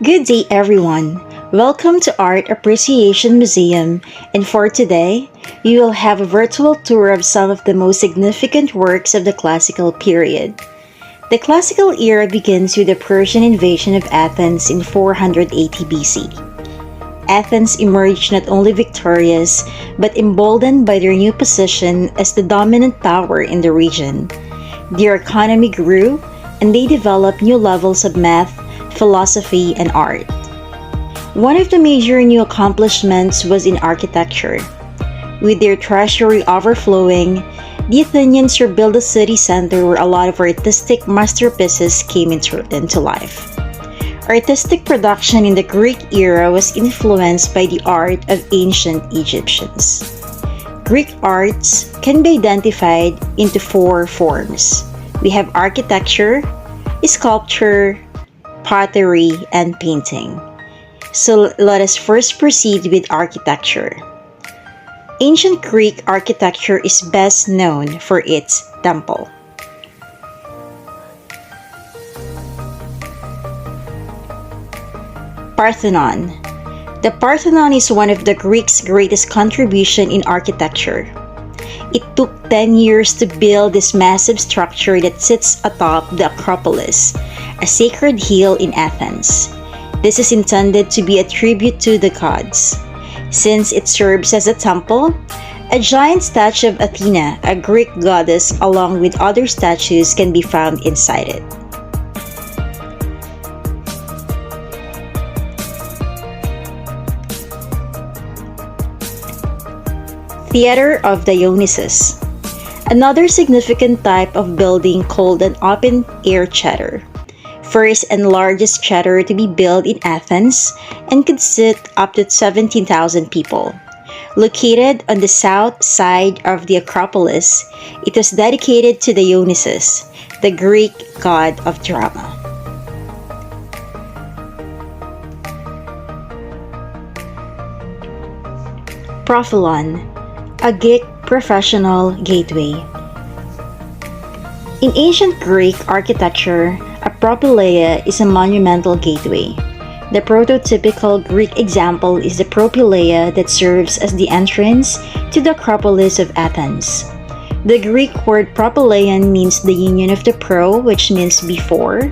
Good day, everyone. Welcome to Art Appreciation Museum, and for today, you will have a virtual tour of some of the most significant works of the classical period. The classical era begins with the Persian invasion of Athens in 480 BC. Athens emerged not only victorious, but emboldened by their new position as the dominant power in the region. Their economy grew, and they developed new levels of math, philosophy, and art. One of the major new accomplishments was in architecture. With their treasury overflowing, the Athenians rebuilt a city center where a lot of artistic masterpieces came into life. Artistic production in the Greek era was influenced by the art of ancient Egyptians. Greek arts can be identified into four forms. We have architecture, sculpture, pottery, and painting. So let us first proceed with architecture. Ancient Greek architecture is best known for its temple. Parthenon. The Parthenon is one of the Greeks' greatest contribution in architecture. It took 10 years to build this massive structure that sits atop the Acropolis, a sacred hill in Athens. This is intended to be a tribute to the gods. Since it serves as a temple, a giant statue of Athena, a Greek goddess, along with other statues can be found inside it. Theater of Dionysus. Another significant type of building called an open-air theater. First and largest theater to be built in Athens and could sit up to 17,000 people. Located on the south side of the Acropolis, it was dedicated to Dionysus, the Greek god of drama. Propylon, a Greek professional gateway. In ancient Greek architecture, a propylaea is a monumental gateway. The prototypical Greek example is the propylaea that serves as the entrance to the Acropolis of Athens. The Greek word propylaeon means the union of the pro, which means before,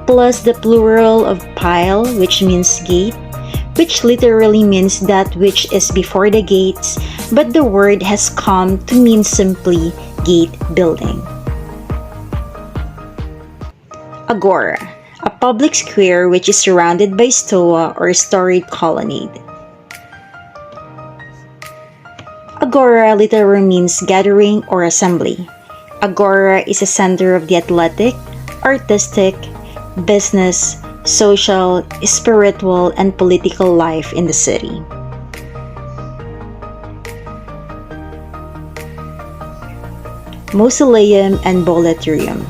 plus the plural of pyle, which means gate, which literally means that which is before the gates, but the word has come to mean simply gate building. Agora, a public square which is surrounded by stoa or storied colonnade. Agora literally means gathering or assembly. Agora is a center of the athletic, artistic, business, social, spiritual, and political life in the city. Mausoleum and Boletorium.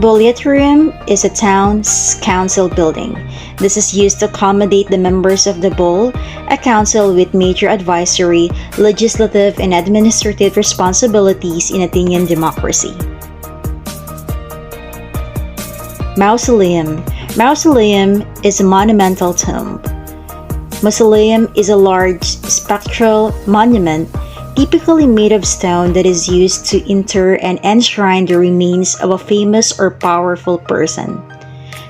Boletorium is a town's council building. This is used to accommodate the members of the Bowl, a council with major advisory, legislative, and administrative responsibilities in Athenian democracy. Mausoleum. Mausoleum is a monumental tomb. Mausoleum is a large spectral monument typically made of stone that is used to inter and enshrine the remains of a famous or powerful person.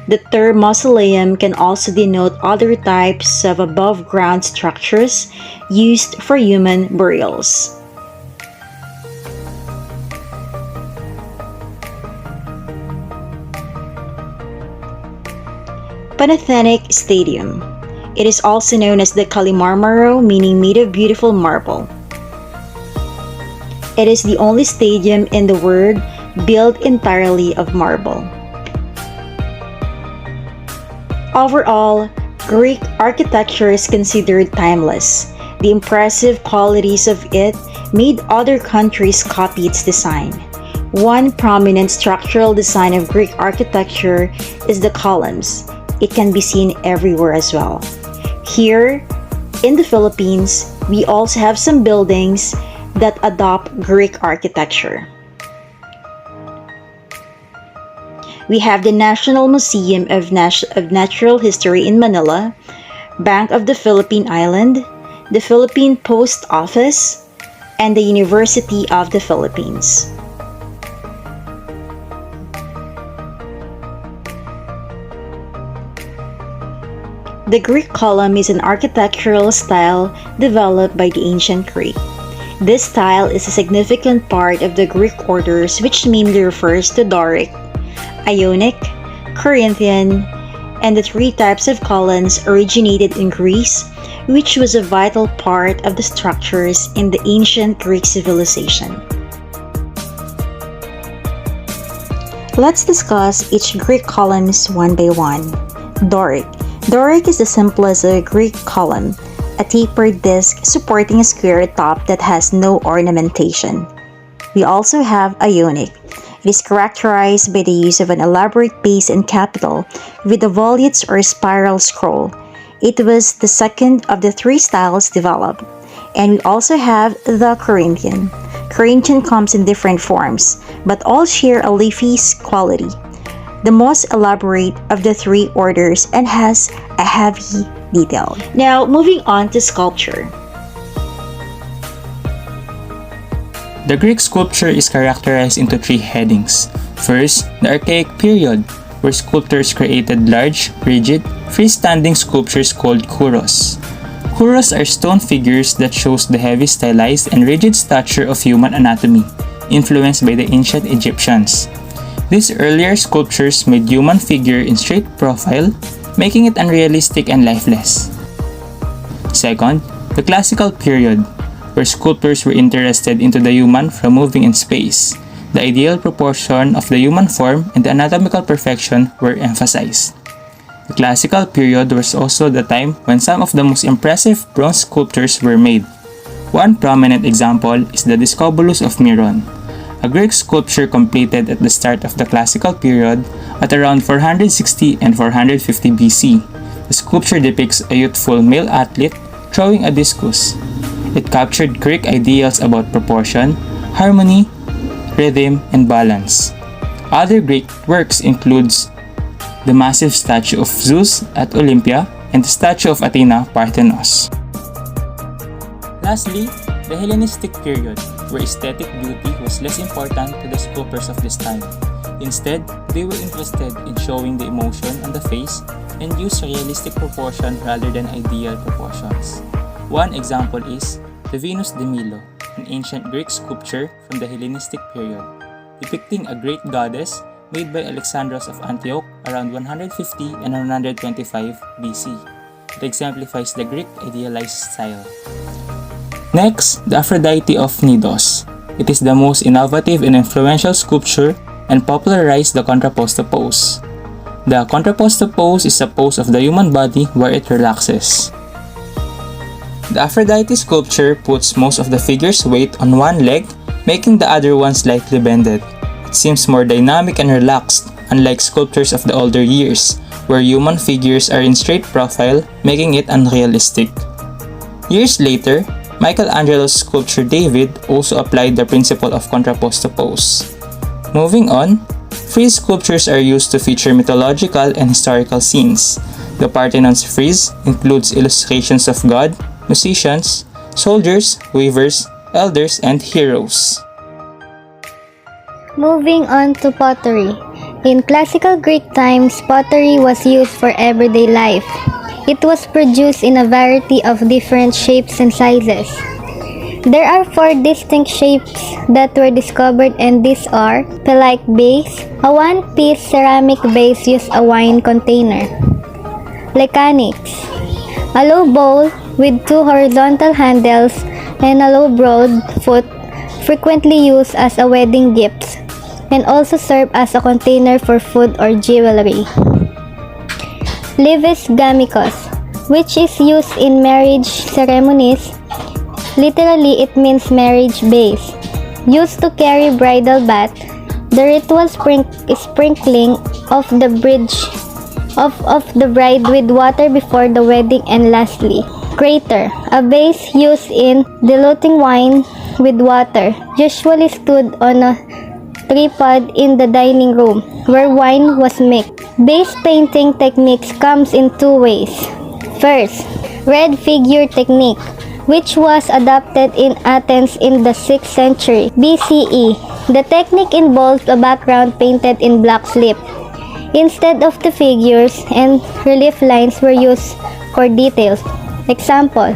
The term mausoleum can also denote other types of above-ground structures used for human burials. Panathenaic Stadium. It is also known as the Kalimarmaro, meaning made of beautiful marble. It is the only stadium in the world built entirely of marble. Overall, Greek architecture is considered timeless. The impressive qualities of it made other countries copy its design. One prominent structural design of Greek architecture is the columns. It can be seen everywhere as well. Here, in the Philippines, we also have some buildings that adopt Greek architecture. We have the National Museum of Natural History in Manila, Bank of the Philippine Island, the Philippine Post Office, and the University of the Philippines. The Greek column is an architectural style developed by the ancient Greek. This style is a significant part of the Greek orders, which mainly refers to Doric, Ionic, Corinthian, and the three types of columns originated in Greece, which was a vital part of the structures in the ancient Greek civilization. Let's discuss each Greek columns one by one. Doric. Doric is the simplest Greek column, a tapered disc supporting a square top that has no ornamentation. We also have Ionic. It is characterized by the use of an elaborate base and capital with a volutes or spiral scroll. It was the second of the three styles developed. And we also have the Corinthian. Corinthian comes in different forms, but all share a leafy quality, the most elaborate of the three orders, and has a heavy detail. Now, moving on to sculpture. The Greek sculpture is characterized into three headings. First, the Archaic period, where sculptors created large, rigid, freestanding sculptures called kouros. Kouros are stone figures that shows the heavy stylized and rigid stature of human anatomy, influenced by the ancient Egyptians. These earlier sculptures made human figure in straight profile, making it unrealistic and lifeless. Second, the Classical period, where sculptors were interested into the human from moving in space. The ideal proportion of the human form and the anatomical perfection were emphasized. The Classical period was also the time when some of the most impressive bronze sculptures were made. One prominent example is the Discobolus of Myron, a Greek sculpture completed at the start of the Classical period at around 460 and 450 BC. The sculpture depicts a youthful male athlete throwing a discus. It captured Greek ideals about proportion, harmony, rhythm, and balance. Other Greek works includes the massive statue of Zeus at Olympia and the statue of Athena Parthenos. Lastly, the Hellenistic period, where aesthetic beauty was less important to the sculptors of this time. Instead, they were interested in showing the emotion on the face and used realistic proportion rather than ideal proportions. One example is the Venus de Milo, an ancient Greek sculpture from the Hellenistic period, depicting a great goddess made by Alexandros of Antioch around 150 and 125 BC. It exemplifies the Greek idealized style. Next, the Aphrodite of Knidos. It is the most innovative and influential sculpture and popularized the contrapposto pose. The contrapposto pose is a pose of the human body where it relaxes. The Aphrodite sculpture puts most of the figure's weight on one leg, making the other one slightly bended. It seems more dynamic and relaxed, unlike sculptures of the older years, where human figures are in straight profile, making it unrealistic. Years later, Michelangelo's sculpture David also applied the principle of contrapposto pose. Moving on, frieze sculptures are used to feature mythological and historical scenes. The Parthenon's frieze includes illustrations of God, musicians, soldiers, weavers, elders, and heroes. Moving on to pottery. In classical Greek times, pottery was used for everyday life. It was produced in a variety of different shapes and sizes. There are 4 distinct shapes that were discovered, and these are Pelaic base, a one-piece ceramic base used a wine container. Lecanics, a low bowl with 2 horizontal handles and a low broad foot, frequently used as a wedding gift, and also serve as a container for food or jewelry. Leves Gamicus, which is used in marriage ceremonies. Literally, it means marriage base. Used to carry bridal bath, the ritual sprinkling of the bride with water before the wedding, and lastly, crater, a base used in diluting wine with water, usually stood on a tripod in the dining room where wine was mixed. Base painting techniques comes in two ways. First, red figure technique, which was adopted in Athens in the 6th century BCE. The technique involves a background painted in black slip. Instead of the figures and relief lines were used for details. Example,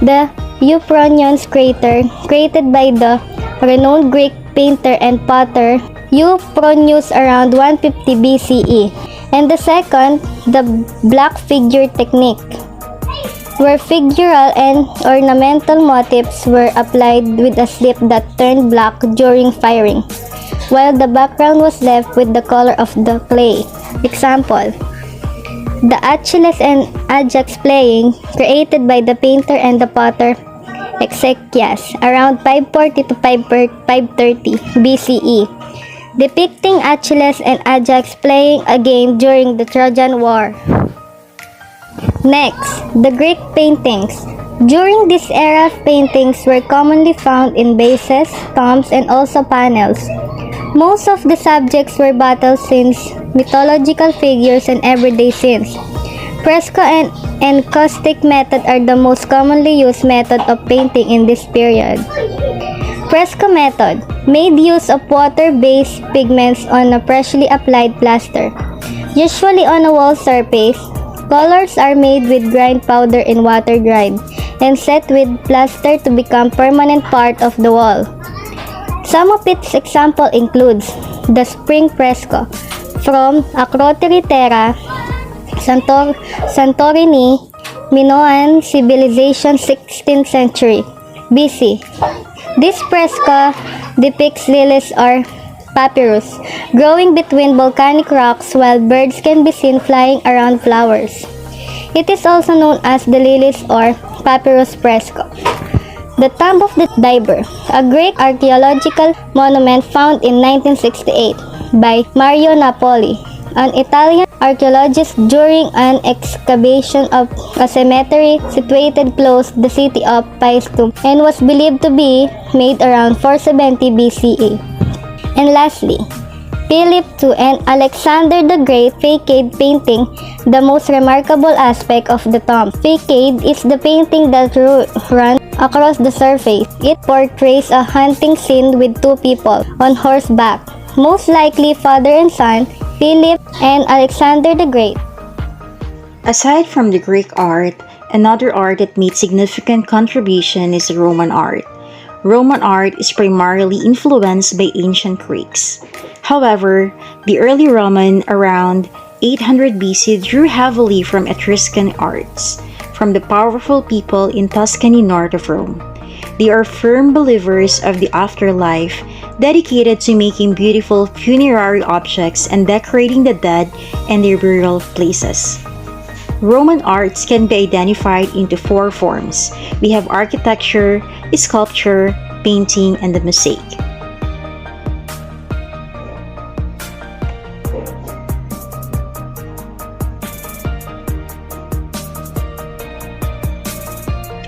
the Eupronions crater created by the renowned Greek painter and potter Eupronius around 150 BCE. And the second, the black figure technique, where figural and ornamental motifs were applied with a slip that turned black during firing, while the background was left with the color of the clay. Example, the Achilles and Ajax playing, created by the painter and the potter Exekias around 540 to 530 BCE, depicting Achilles and Ajax playing a game during the Trojan War. Next, the Greek paintings. During this era, paintings were commonly found in bases, tombs, and also panels. Most of the subjects were battle scenes, mythological figures, and everyday scenes. Fresco and encaustic method are the most commonly used method of painting in this period. Fresco method made use of water-based pigments on a freshly applied plaster. Usually on a wall surface, colors are made with grind powder and water dried and set with plaster to become permanent part of the wall. Some of its example includes the Spring Fresco from Acrotiri Terra, Santorini, Minoan civilization 16th century BC. This fresco depicts lilies or papyrus growing between volcanic rocks while birds can be seen flying around flowers. It is also known as the lilies or papyrus fresco. The Tomb of the Diver, a Greek archaeological monument found in 1968 by Mario Napoli, an Italian archaeologist during an excavation of a cemetery situated close to the city of Paestum and was believed to be made around 470 BCE. And lastly, Philip II and Alexander the Great facade painting, the most remarkable aspect of the tomb. Facade is the painting that runs across the surface. It portrays a hunting scene with two people on horseback, most likely father and son, Philip and Alexander the Great. Aside from the Greek art, another art that made significant contribution is Roman art. Roman art is primarily influenced by ancient Greeks. However, the early Roman around 800 BC drew heavily from Etruscan arts, from the powerful people in Tuscany north of Rome. They are firm believers of the afterlife, dedicated to making beautiful funerary objects and decorating the dead and their burial places. Roman arts can be identified into four forms. We have architecture, sculpture, painting, and the mosaic.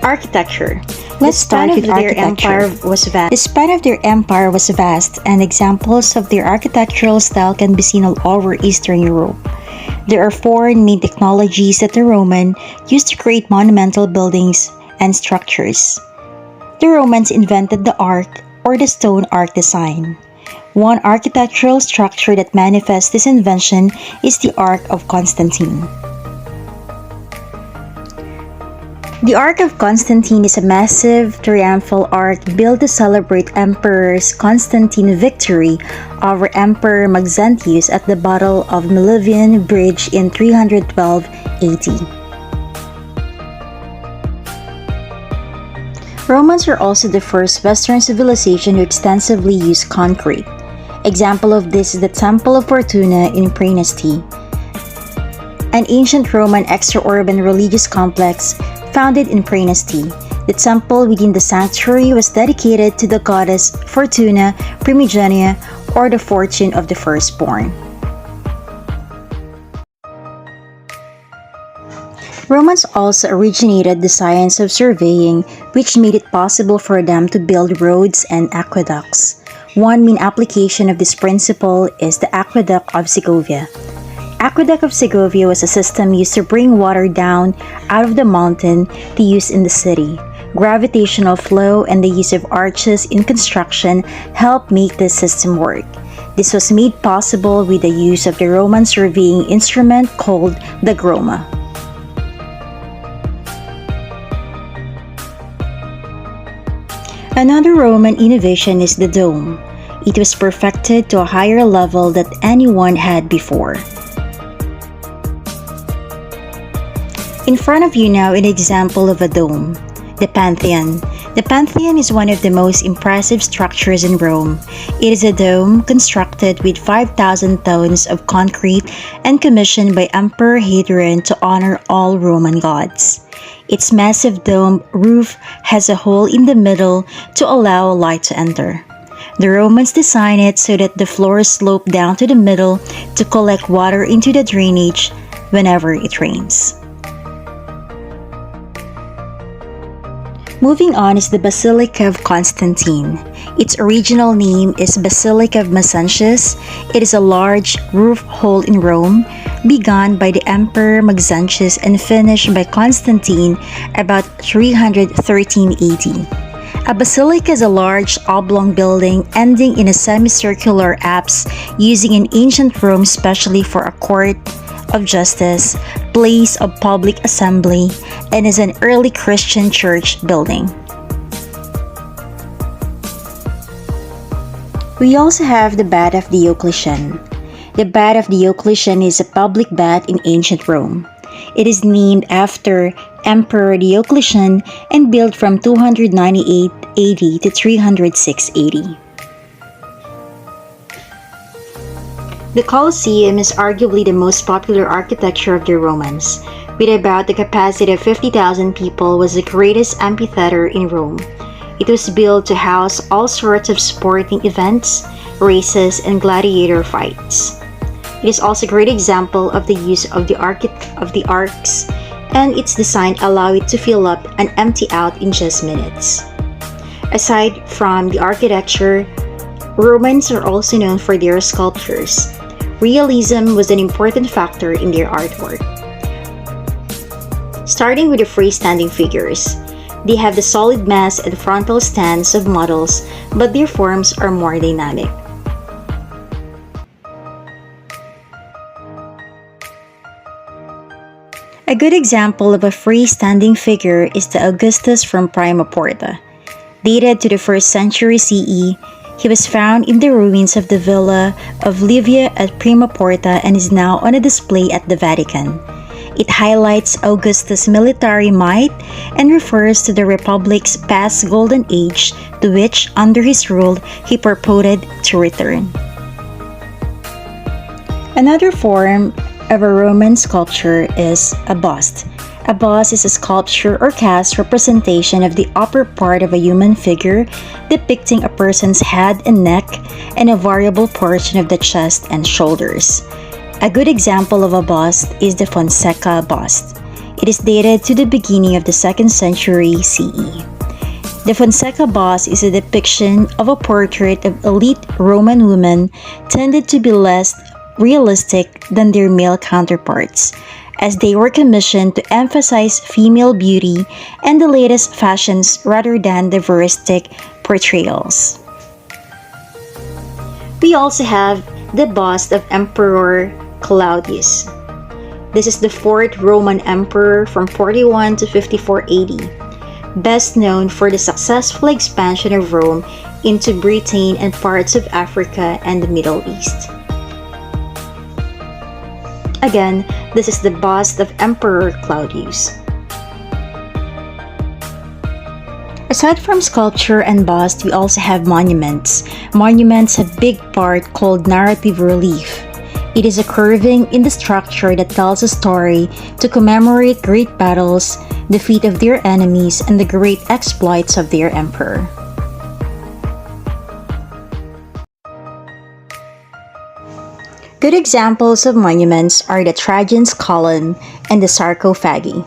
Architecture. Let's start with architecture. The span of their empire was vast, and examples of their architectural style can be seen all over Eastern Europe. There are four main technologies that the Romans used to create monumental buildings and structures. The Romans invented the arc or the stone arc design. One architectural structure that manifests this invention is the Ark of Constantine. The Ark of Constantine is a massive triumphal arch built to celebrate Emperor Constantine's victory over Emperor Maxentius at the Battle of Milvian Bridge in 312 AD. Romans are also the first Western civilization to extensively use concrete. Example of this is the Temple of Fortuna in Praeneste, an ancient Roman extra-urban religious complex founded in Praeneste. The temple within the sanctuary was dedicated to the goddess Fortuna Primigenia, or the fortune of the firstborn. Romans also originated the science of surveying, which made it possible for them to build roads and aqueducts. One main application of this principle is the Aqueduct of Segovia. Aqueduct of Segovia was a system used to bring water down out of the mountain to use in the city. Gravitational flow and the use of arches in construction helped make this system work. This was made possible with the use of the Roman surveying instrument called the groma. Another Roman innovation is the dome. It was perfected to a higher level than anyone had before. In front of you now an example of a dome, the Pantheon. The Pantheon is one of the most impressive structures in Rome. It is a dome constructed with 5,000 tons of concrete and commissioned by Emperor Hadrian to honor all Roman gods. Its massive dome roof has a hole in the middle to allow light to enter. The Romans designed it so that the floor sloped down to the middle to collect water into the drainage whenever it rains. Moving on is the Basilica of Constantine. Its original name is Basilica of Maxentius. It is a large roof hole in Rome, begun by the Emperor Maxentius and finished by Constantine about 313 AD. A basilica is a large oblong building ending in a semicircular apse using in ancient Rome especially for a court of justice, place of public assembly, and is an early Christian church building. We also have the Bath of Diocletian. The Bath of Diocletian is a public bath in ancient Rome. It is named after Emperor Diocletian and built from 298 AD to 306 AD. The Colosseum is arguably the most popular architecture of the Romans. With about the capacity of 50,000 people, was the greatest amphitheater in Rome. It was built to house all sorts of sporting events, races, and gladiator fights. It is also a great example of the use of the arcs, and its design allowed it to fill up and empty out in just minutes. Aside from the architecture, Romans are also known for their sculptures. Realism was an important factor in their artwork. Starting with the freestanding figures, they have the solid mass and frontal stance of models, but their forms are more dynamic. A good example of a freestanding figure is the Augustus from Prima Porta. Dated to the 1st century CE, he was found in the ruins of the Villa of Livia at Prima Porta and is now on a display at the Vatican. It highlights Augustus' military might and refers to the Republic's past golden age to which, under his rule, he purported to return. Another form of a Roman sculpture is a bust. A bust is a sculpture or cast representation of the upper part of a human figure depicting a person's head and neck and a variable portion of the chest and shoulders. A good example of a bust is the Fonseca bust. It is dated to the beginning of the 2nd century CE. The Fonseca bust is a depiction of a portrait of elite Roman women tended to be less realistic than their male counterparts, as they were commissioned to emphasize female beauty and the latest fashions rather than the voyeuristic portrayals. We also have the bust of Emperor Claudius. This is the 4th Roman emperor from 41 to 54 AD, best known for the successful expansion of Rome into Britain and parts of Africa and the Middle East. Again, this is the bust of Emperor Claudius. Aside from sculpture and bust, we also have monuments. Monuments have a big part called narrative relief. It is a curving in the structure that tells a story to commemorate great battles, defeat of their enemies, and the great exploits of their emperor. Good examples of monuments are the Trajan's Column and the sarcophagi.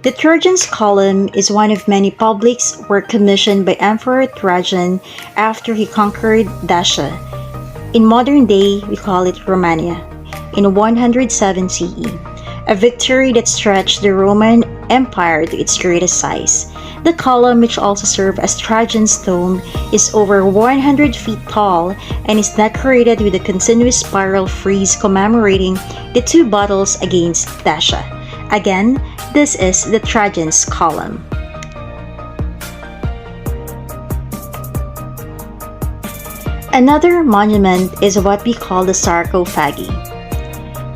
The Trajan's Column is one of many public works commissioned by Emperor Trajan after he conquered Dacia. In modern day, we call it Romania, in 107 CE, a victory that stretched the Roman Empire to its greatest size. The column, which also served as Trajan's tomb, is over 100 feet tall and is decorated with a continuous spiral frieze commemorating the two battles against Dacia. Again, this is the Trajan's Column. Another monument is what we call the sarcophagi.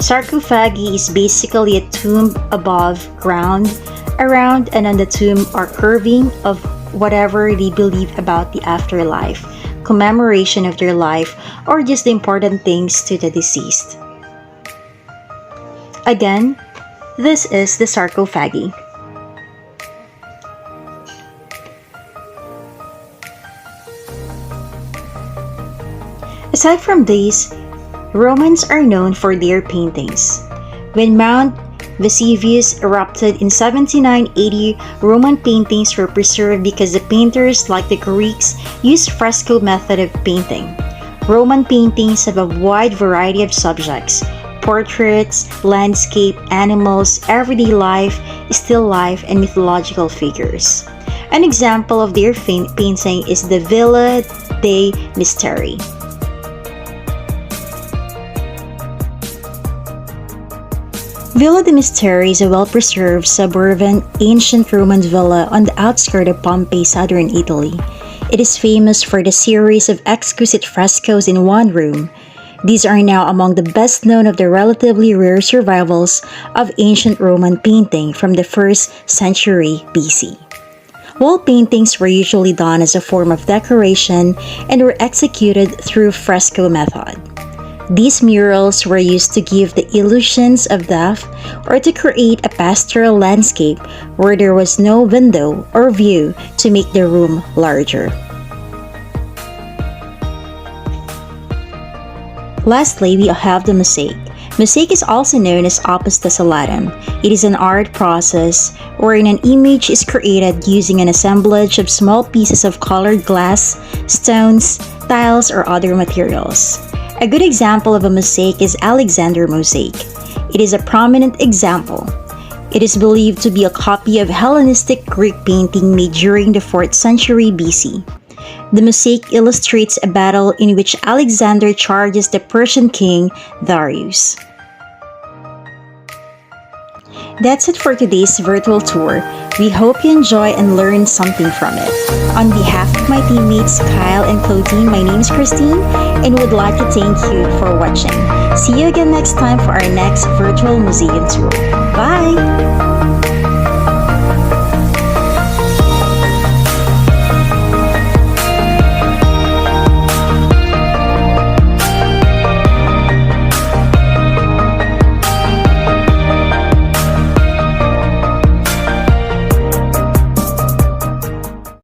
Sarcophagi is basically a tomb above ground. Around and on the tomb are carving of whatever they believe about the afterlife, commemoration of their life, or just the important things to the deceased. Again, this is the sarcophagi. Aside from these, Romans are known for their paintings. When Mount Vesuvius erupted in 79 AD, Roman paintings were preserved because the painters, like the Greeks, used fresco method of painting. Roman paintings have a wide variety of subjects: portraits, landscape, animals, everyday life, still life, and mythological figures. An example of their painting is the Villa dei Misteri. Villa dei Misteri is a well-preserved suburban ancient Roman villa on the outskirts of Pompeii, southern Italy. It is famous for the series of exquisite frescoes in one room. These are now among the best known of the relatively rare survivals of ancient Roman painting from the 1st century BC. Wall paintings were usually done as a form of decoration and were executed through fresco method. These murals were used to give the illusions of death or to create a pastoral landscape where there was no window or view to make the room larger. Lastly, we have the mosaic. Mosaic is also known as opus tessellatum. It is an art process wherein an image is created using an assemblage of small pieces of colored glass, stones, tiles, or other materials. A good example of a mosaic is Alexander mosaic. It is a prominent example. It is believed to be a copy of Hellenistic Greek painting made during the 4th century BC. The mosaic illustrates a battle in which Alexander charges the Persian king Darius. That's it for today's virtual tour. We hope you enjoy and learn something from it. On behalf of my teammates Kyle and Claudine, my name is Christine and would like to thank you for watching. See you again next time for our next virtual museum tour. Bye!